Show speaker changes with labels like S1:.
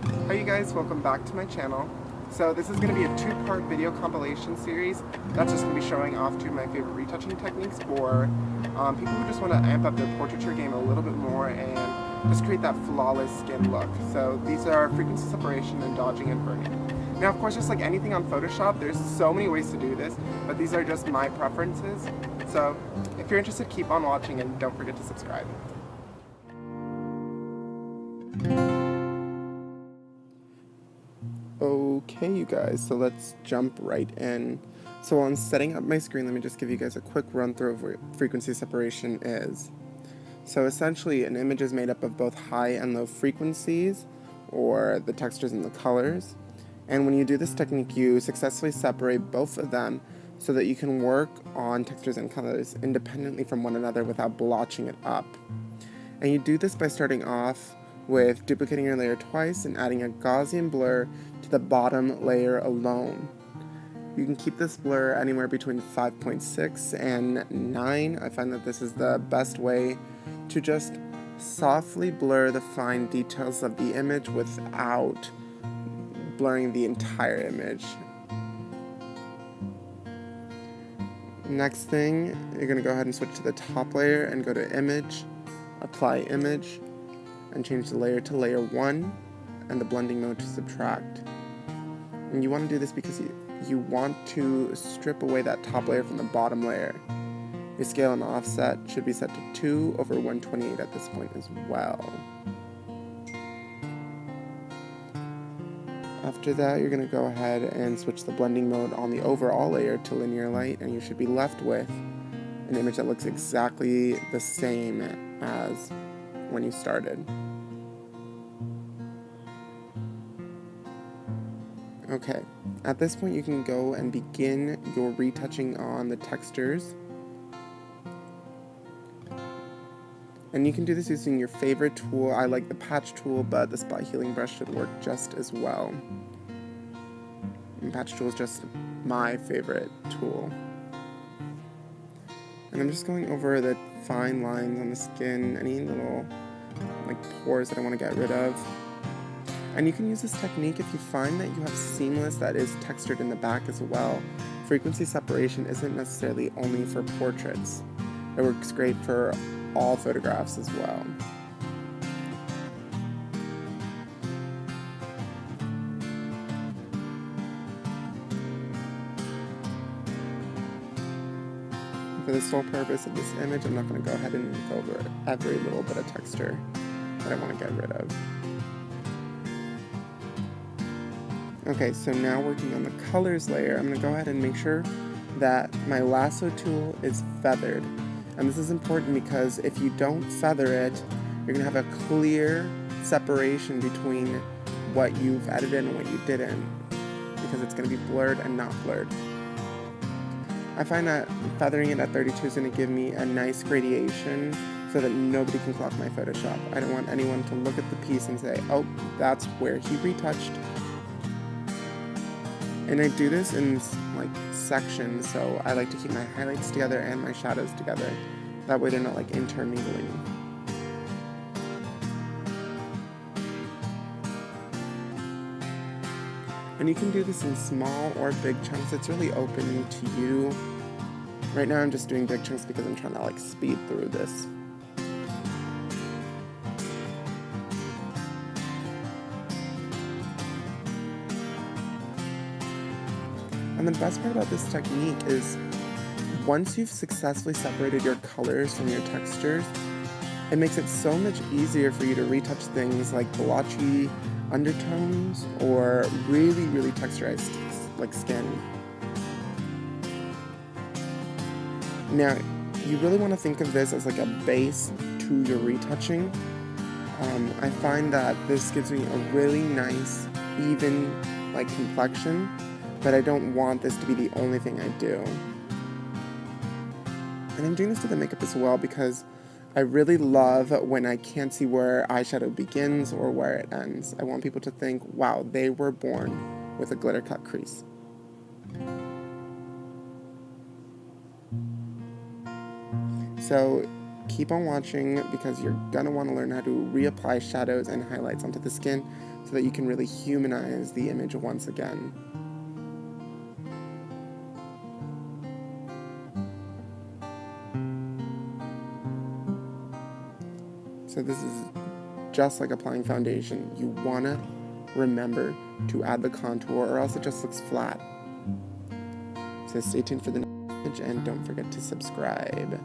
S1: Hi you guys, welcome back to my channel. So this is going to be a two-part video compilation series that's just going to be showing off two of my favorite retouching techniques for people who just want to amp up their portraiture game a little bit more and just create that flawless skin look. So these are frequency separation and dodging and burning. Now of course, just like anything on Photoshop, there's so many ways to do this, but these are just my preferences. So if you're interested, keep on watching and don't forget to subscribe. Okay, you guys, so let's jump right in. So while I'm setting up my screen, let me just give you guys a quick run through of what frequency separation is. So essentially, an image is made up of both high and low frequencies, or the textures and the colors. And when you do this technique, you successfully separate both of them so that you can work on textures and colors independently from one another without blotching it up. And you do this by starting off with duplicating your layer twice and adding a Gaussian blur to the bottom layer alone. You can keep this blur anywhere between 5.6 and 9. I find that this is the best way to just softly blur the fine details of the image without blurring the entire image. Next thing, you're going to go ahead and switch to the top layer and go to Image, Apply Image, and change the layer to layer 1 and the blending mode to subtract. And you want to do this because you want to strip away that top layer from the bottom layer. Your scale and offset should be set to 2/128 at this point as well. After that, you're going to go ahead and switch the blending mode on the overall layer to linear light, and you should be left with an image that looks exactly the same as when you started. Okay, at this point you can go and begin your retouching on the textures. And you can do this using your favorite tool. I like the patch tool, but the spot healing brush should work just as well. And patch tool is just my favorite tool. And I'm just going over the fine lines on the skin, any little pores that I want to get rid of. And you can use this technique if you find that you have seamless that is textured in the back as well. Frequency separation isn't necessarily only for portraits. It works great for all photographs as well. For the sole purpose of this image, I'm not going to go ahead and go over every little bit of texture that I want to get rid of. Okay, so now working on the colors layer, I'm going to go ahead and make sure that my lasso tool is feathered. And this is important because if you don't feather it, you're going to have a clear separation between what you've edited and what you didn't, because it's going to be blurred and not blurred. I find that feathering it at 32 is going to give me a nice gradation so that nobody can clock my Photoshop. I don't want anyone to look at the piece and say, oh, that's where he retouched. And I do this in sections, so I like to keep my highlights together and my shadows together. That way they're not intermingling. And you can do this in small or big chunks. It's really open to you. Right now I'm just doing big chunks because I'm trying to speed through this. And the best part about this technique is once you've successfully separated your colors from your textures, it makes it so much easier for you to retouch things like blotchy undertones or really, really texturized skin. Now, you really want to think of this as a base to your retouching. I find that this gives me a really nice, even complexion, but I don't want this to be the only thing I do. And I'm doing this to the makeup as well because I really love when I can't see where eyeshadow begins or where it ends. I want people to think, wow, they were born with a glitter cut crease. So keep on watching because you're gonna want to learn how to reapply shadows and highlights onto the skin so that you can really humanize the image once again. So this is just like applying foundation. You wanna remember to add the contour or else it just looks flat. So stay tuned for the next image and don't forget to subscribe.